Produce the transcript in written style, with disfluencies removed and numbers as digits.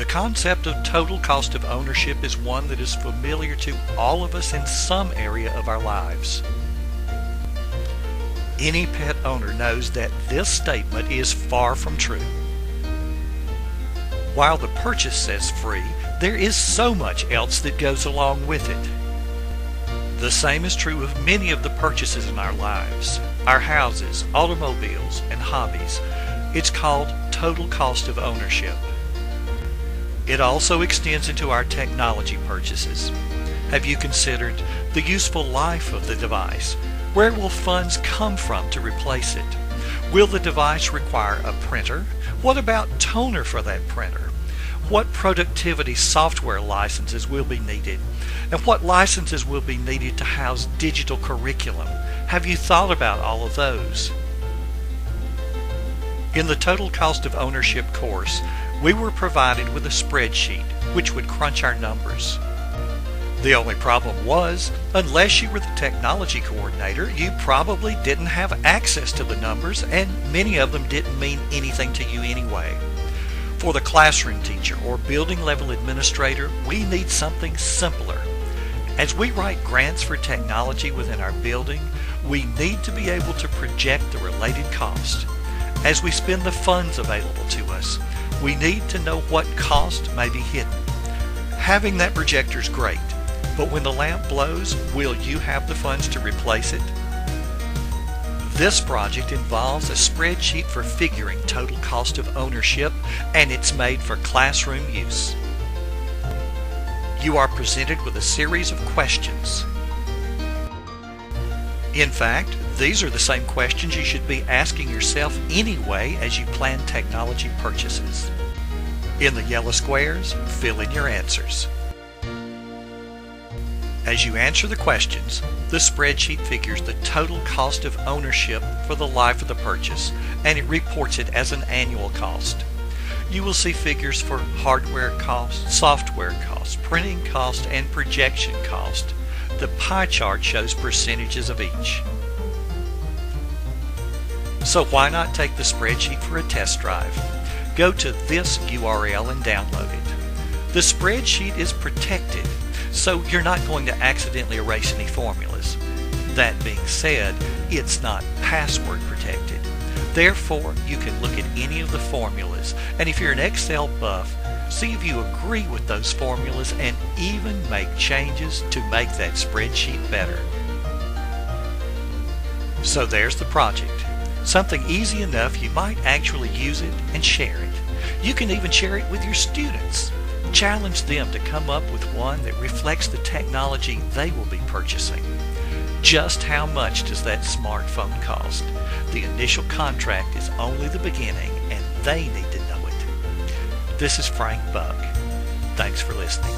The concept of total cost of ownership is one that is familiar to all of us in some area of our lives. Any pet owner knows that this statement is far from true. While the purchase says free, there is so much else that goes along with it. The same is true of many of the purchases in our lives, our houses, automobiles, and hobbies. It's called total cost of ownership. It also extends into our technology purchases. Have you considered the useful life of the device? Where will funds come from to replace it? Will the device require a printer? What about toner for that printer? What productivity software licenses will be needed? And what licenses will be needed to house digital curriculum? Have you thought about all of those? In the Total Cost of Ownership course, we were provided with a spreadsheet which would crunch our numbers. The only problem was, unless you were the technology coordinator, you probably didn't have access to the numbers, and many of them didn't mean anything to you anyway. For the classroom teacher or building level administrator, we need something simpler. As we write grants for technology within our building, we need to be able to project the related cost. As we spend the funds available to us, we need to know what cost may be hidden. Having that projector is great, but when the lamp blows, will you have the funds to replace it? This project involves a spreadsheet for figuring total cost of ownership, and it's made for classroom use. You are presented with a series of questions. In fact, these are the same questions you should be asking yourself anyway as you plan technology purchases. In the yellow squares, fill in your answers. As you answer the questions, the spreadsheet figures the total cost of ownership for the life of the purchase, and it reports it as an annual cost. You will see figures for hardware cost, software cost, printing cost, and projection cost. The pie chart shows percentages of each. So why not take the spreadsheet for a test drive? Go to this URL and download it. The spreadsheet is protected, so you're not going to accidentally erase any formulas. That being said, it's not password protected. Therefore, you can look at any of the formulas, and if you're an Excel buff, see if you agree with those formulas and even make changes to make that spreadsheet better. So there's the project. Something easy enough you might actually use it and share it. You can even share it with your students. Challenge them to come up with one that reflects the technology they will be purchasing. Just how much does that smartphone cost? The initial contract is only the beginning, and they need to know it. This is Frank Buck. Thanks for listening.